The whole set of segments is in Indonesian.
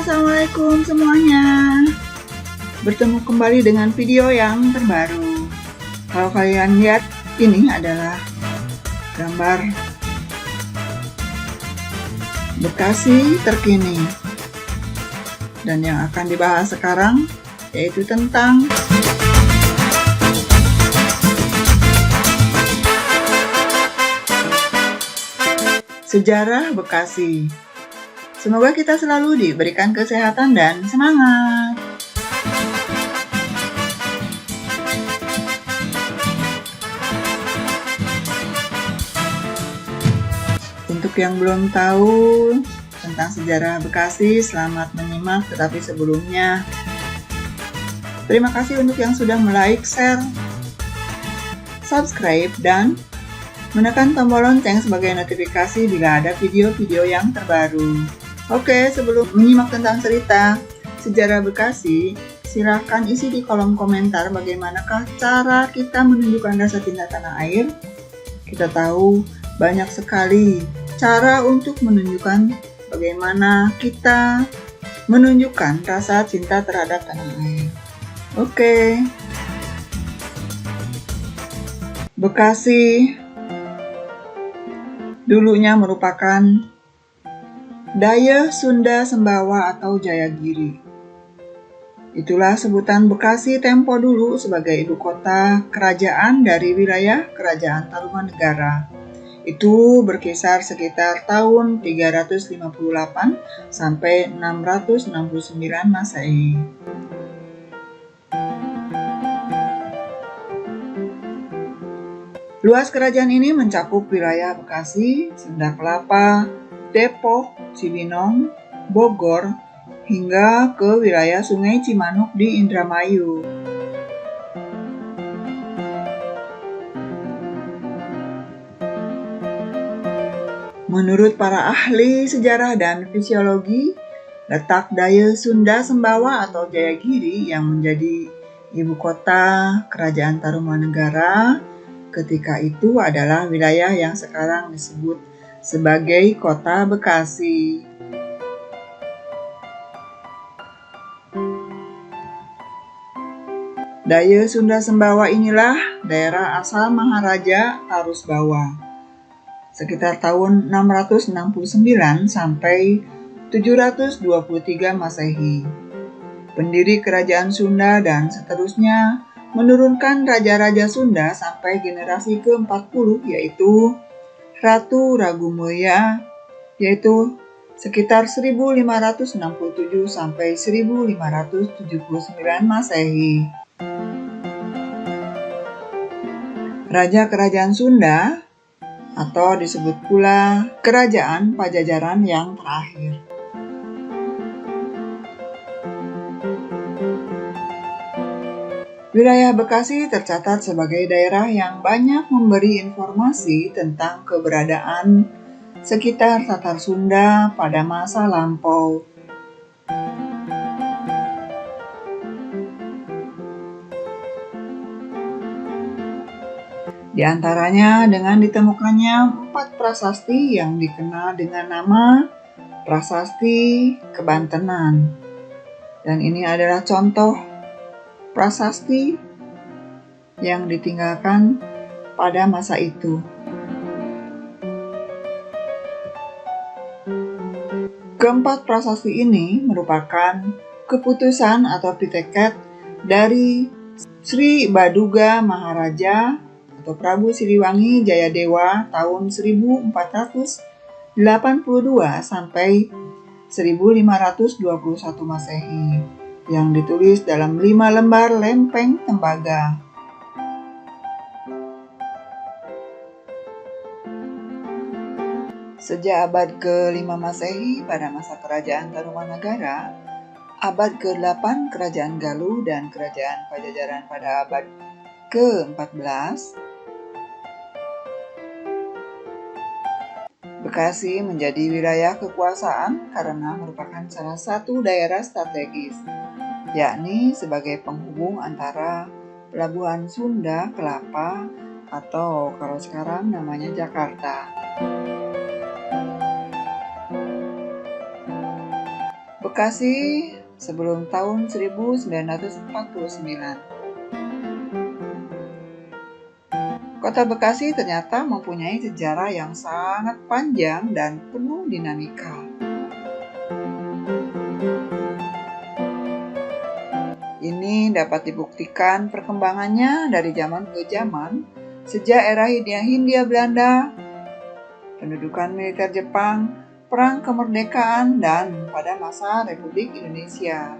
Assalamualaikum semuanya. Bertemu kembali dengan video yang terbaru. Kalau kalian lihat, ini adalah gambar Bekasi terkini. Dan yang akan dibahas sekarang yaitu tentang sejarah Bekasi. Semoga kita selalu diberikan kesehatan dan semangat. Untuk yang belum tahu tentang sejarah Bekasi, selamat menyimak. Tetapi sebelumnya, terima kasih untuk yang sudah like, share, subscribe, dan menekan tombol lonceng sebagai notifikasi bila ada video-video yang terbaru. Oke, sebelum menyimak tentang cerita sejarah Bekasi, silakan isi di kolom komentar bagaimanakah cara kita menunjukkan rasa cinta tanah air. Kita tahu banyak sekali cara untuk menunjukkan bagaimana kita menunjukkan rasa cinta terhadap tanah air. Oke. Bekasi dulunya merupakan Daya Sunda Sembawa atau Jayagiri. Itulah sebutan Bekasi tempo dulu sebagai ibu kota kerajaan dari wilayah Kerajaan Tarumanegara. Itu berkisar sekitar tahun 358 sampai 669 Masehi. Luas kerajaan ini mencakup wilayah Bekasi, Sunda Kelapa, Depok, Cibinong, Bogor, hingga ke wilayah Sungai Cimanuk di Indramayu. Menurut para ahli sejarah dan fisiologi, letak Daya Sunda Sembawa atau Jayagiri yang menjadi ibu kota Kerajaan Tarumanegara ketika itu adalah wilayah yang sekarang disebut sebagai Kota Bekasi. Daya Sunda Sembawa inilah daerah asal Maharaja Tarusbawa. Sekitar tahun 669 sampai 723 Masehi. Pendiri Kerajaan Sunda dan seterusnya menurunkan raja-raja Sunda sampai generasi ke-40 yaitu Ratu Ragumulya, yaitu sekitar 1567 sampai 1579 Masehi. Raja Kerajaan Sunda atau disebut pula Kerajaan Pajajaran yang terakhir. Wilayah Bekasi tercatat sebagai daerah yang banyak memberi informasi tentang keberadaan sekitar Tatar Sunda pada masa lampau. Di antaranya dengan ditemukannya 4 prasasti yang dikenal dengan nama Prasasti Kebantenan. Dan ini adalah contoh prasasti yang ditinggalkan pada masa itu. Keempat prasasti ini merupakan keputusan atau piteket dari Sri Baduga Maharaja atau Prabu Siliwangi Jayadewa tahun 1482 sampai 1521 Masehi. Yang ditulis dalam 5 lembar lempeng tembaga. Sejak abad ke-5 Masehi pada masa Kerajaan Tarumanegara, abad ke-8 Kerajaan Galuh dan Kerajaan Pajajaran pada abad ke-14, Bekasi menjadi wilayah kekuasaan karena merupakan salah satu daerah strategis, yakni sebagai penghubung antara Pelabuhan Sunda Kelapa atau kalau sekarang namanya Jakarta. Bekasi sebelum tahun 1949. Kota Bekasi ternyata mempunyai sejarah yang sangat panjang dan penuh dinamika. Ini dapat dibuktikan perkembangannya dari zaman ke zaman, sejak era Hindia Belanda, pendudukan militer Jepang, perang kemerdekaan, dan pada masa Republik Indonesia.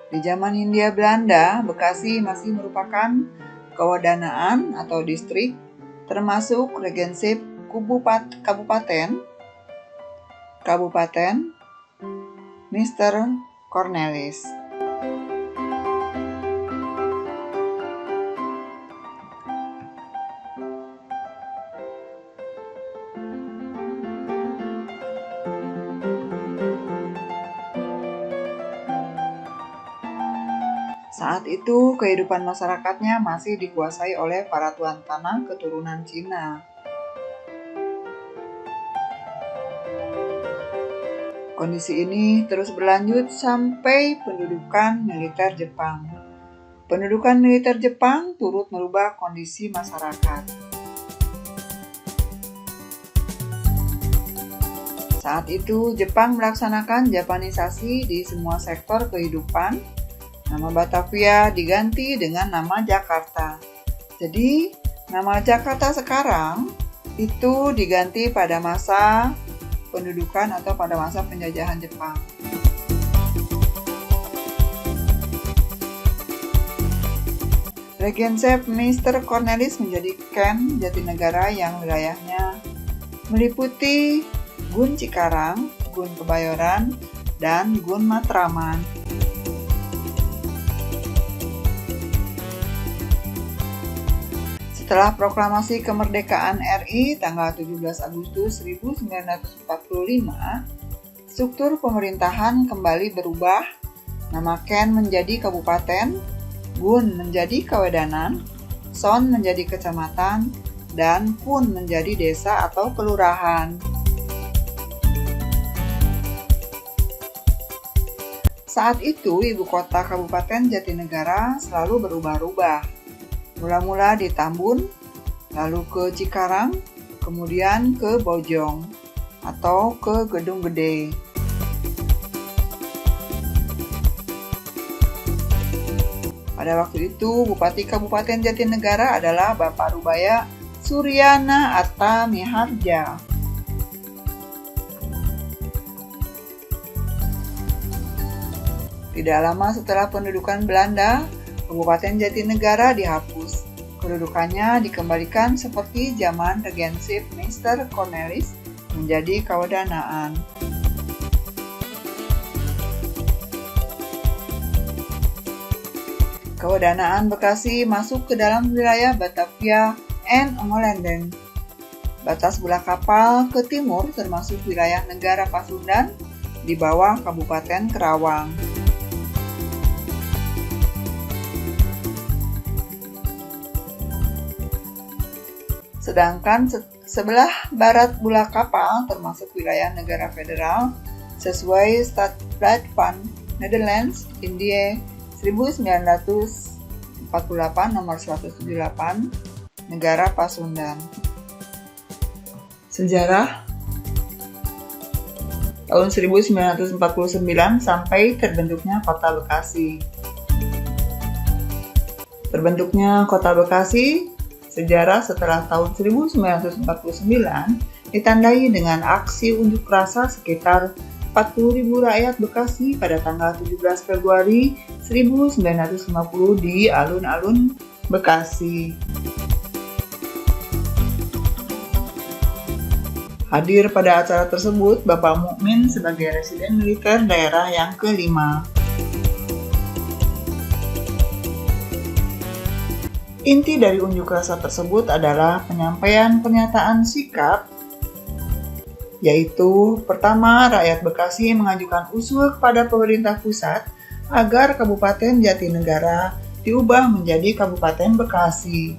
Di zaman Hindia Belanda, Bekasi masih merupakan kewadanaan atau distrik, termasuk Regensip Kabupaten Mr. Cornelis. Saat itu, kehidupan masyarakatnya masih dikuasai oleh para tuan tanah keturunan Cina. Kondisi ini terus berlanjut sampai pendudukan militer Jepang. Pendudukan militer Jepang turut merubah kondisi masyarakat. Saat itu, Jepang melaksanakan Japanisasi di semua sektor kehidupan. Nama Batavia diganti dengan nama Jakarta. Jadi, nama Jakarta sekarang itu diganti pada masa pendudukan atau pada masa penjajahan Jepang. Regensep Mr. Cornelis menjadikan Jatinegara yang wilayahnya meliputi Gun Cikarang, Gun Kebayoran, dan Gun Matraman. Setelah proklamasi kemerdekaan RI tanggal 17 Agustus 1945, struktur pemerintahan kembali berubah, nama Ken menjadi kabupaten, Gun menjadi kewedanan, Son menjadi kecamatan, dan Pun menjadi desa atau kelurahan. Saat itu, ibu kota Kabupaten Jatinegara selalu berubah-ubah. Mula-mula di Tambun, lalu ke Cikarang, kemudian ke Bojong atau ke Gedung Gede. Pada waktu itu, Bupati Kabupaten Jatinegara adalah Bapak Rubaya Suryana Atamiharja. Tidak lama setelah pendudukan Belanda, Kabupaten Jatinegara dihapus. Kedudukannya dikembalikan seperti zaman Regensip Mr. Cornelis menjadi kewadanaan. Kewadanaan Bekasi masuk ke dalam wilayah Batavia and Ommelanden. Batas bola kapal ke timur termasuk wilayah negara Pasundan di bawah Kabupaten Kerawang. Sedangkan sebelah barat bola kapal termasuk wilayah negara federal sesuai Stadblad van Nederlands Indië 1948 nomor 178 negara Pasundan. Sejarah tahun 1949 sampai terbentuknya Kota Bekasi. Terbentuknya Kota Bekasi sejarah setelah tahun 1949 ditandai dengan aksi unjuk rasa sekitar 40.000 rakyat Bekasi pada tanggal 17 Februari 1950 di alun-alun Bekasi. Hadir pada acara tersebut Bapak Mukmin sebagai residen militer daerah yang kelima. Inti dari unjuk rasa tersebut adalah penyampaian pernyataan sikap, yaitu pertama, rakyat Bekasi mengajukan usul kepada pemerintah pusat agar Kabupaten Jatinegara diubah menjadi Kabupaten Bekasi.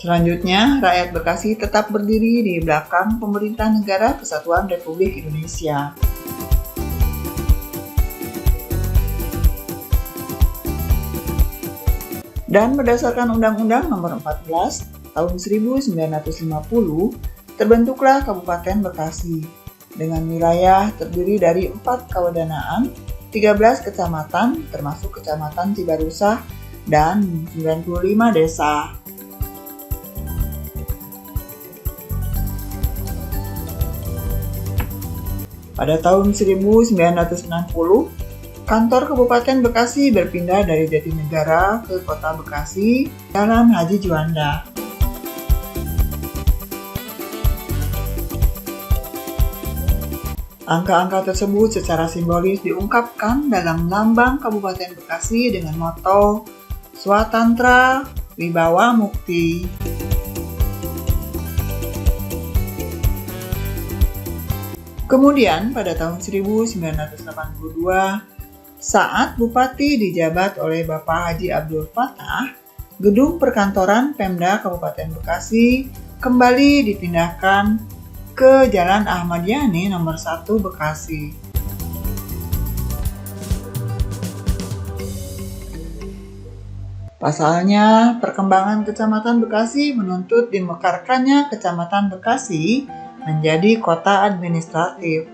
Selanjutnya, rakyat Bekasi tetap berdiri di belakang pemerintah negara Kesatuan Republik Indonesia. Dan berdasarkan Undang-Undang Nomor 14 Tahun 1950, terbentuklah Kabupaten Bekasi dengan wilayah terdiri dari 4 kewedanaan, 13 kecamatan termasuk Kecamatan Cibarusah dan 95 desa. Pada tahun 1990, kantor Kabupaten Bekasi berpindah dari Jatinegara ke Kota Bekasi, Jalan Haji Juanda. Angka-angka tersebut secara simbolis diungkapkan dalam lambang Kabupaten Bekasi dengan moto Swatantra Wibawa Mukti. Kemudian pada tahun 1982, saat Bupati dijabat oleh Bapak Haji Abdul Fattah, gedung perkantoran Pemda Kabupaten Bekasi kembali dipindahkan ke Jalan Ahmad Yani nomor 1 Bekasi. Pasalnya, perkembangan Kecamatan Bekasi menuntut dimekarkannya Kecamatan Bekasi menjadi kota administratif.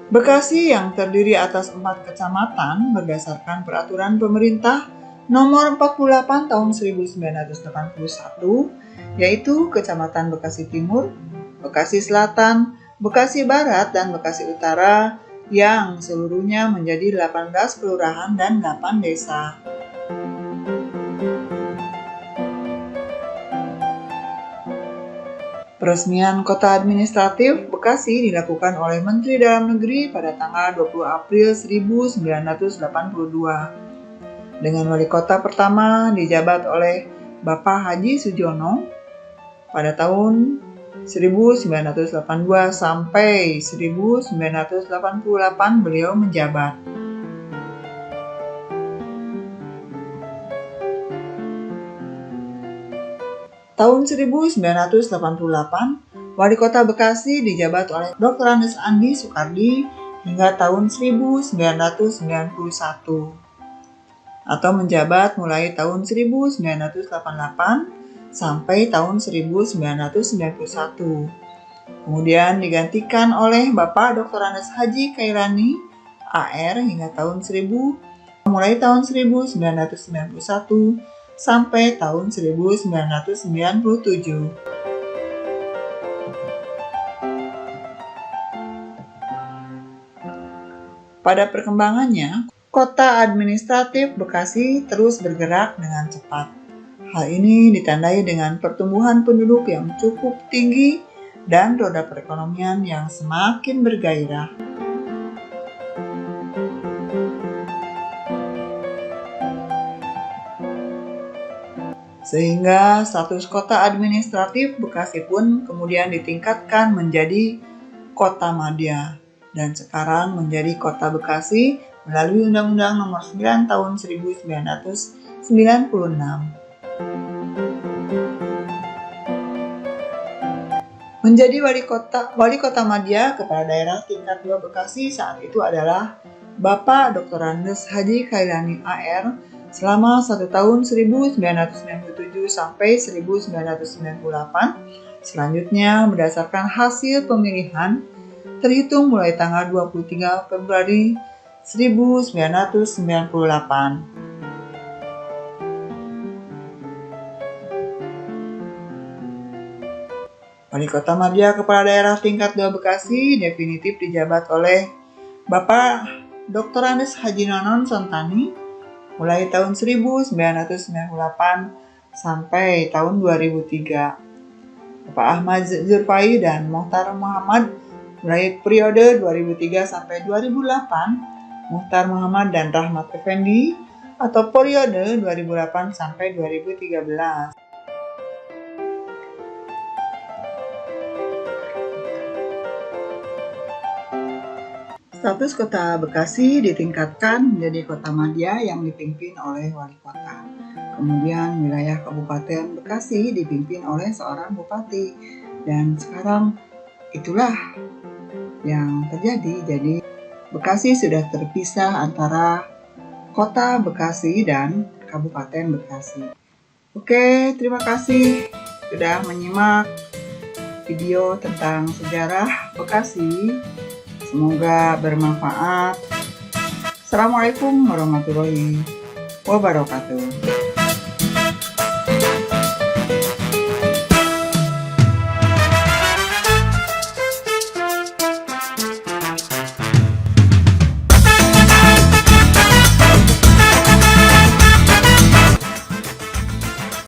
Bekasi yang terdiri atas 4 kecamatan berdasarkan peraturan pemerintah Nomor 48 Tahun 1981, yaitu Kecamatan Bekasi Timur, Bekasi Selatan, Bekasi Barat, dan Bekasi Utara yang seluruhnya menjadi 18 kelurahan dan 8 desa. Peresmian Kota Administratif Bekasi dilakukan oleh Menteri Dalam Negeri pada tanggal 20 April 1982. Dengan wali kota pertama dijabat oleh Bapak Haji Sujono pada tahun 1982 sampai 1988 beliau menjabat. Tahun 1988, Wali Kota Bekasi dijabat oleh Dr. Andes Andi Soekardi hingga tahun 1991. Atau menjabat mulai tahun 1988 sampai tahun 1991. Kemudian digantikan oleh Bapak Dr. Andes Haji Kairani AR hingga mulai tahun 1991 sampai tahun 1997. Pada perkembangannya, Kota Administratif Bekasi terus bergerak dengan cepat. Hal ini ditandai dengan pertumbuhan penduduk yang cukup tinggi dan roda perekonomian yang semakin bergairah. Sehingga status Kota Administratif Bekasi pun kemudian ditingkatkan menjadi Kota Madya dan sekarang menjadi Kota Bekasi melalui Undang-Undang Nomor 9 Tahun 1996. Menjadi wali kota Madya kepala daerah tingkat 2 Bekasi saat itu adalah Bapak Dr. Andes Haji Kairani AR selama 1 tahun 1997 sampai 1998. Selanjutnya berdasarkan hasil pemilihan terhitung mulai tanggal 23 Februari 1998. Wali Kota Madya Kepala Daerah Tingkat 2 Bekasi definitif dijabat oleh Bapak Dr. Andes Haji Nonon Sontani mulai tahun 1998 sampai tahun 2003. Bapak Ahmad Zurfai dan Mohtar Muhammad mulai periode 2003 sampai 2008. Muhtar Muhammad dan Rahmat Effendi atau periode 2008 sampai 2013. Status Kota Bekasi ditingkatkan menjadi kota madya yang dipimpin oleh wali kota. Kemudian wilayah Kabupaten Bekasi dipimpin oleh seorang bupati. Dan sekarang itulah yang terjadi. Jadi Bekasi sudah terpisah antara Kota Bekasi dan Kabupaten Bekasi. Oke, terima kasih sudah menyimak video tentang sejarah Bekasi. Semoga bermanfaat. Assalamualaikum warahmatullahi wabarakatuh.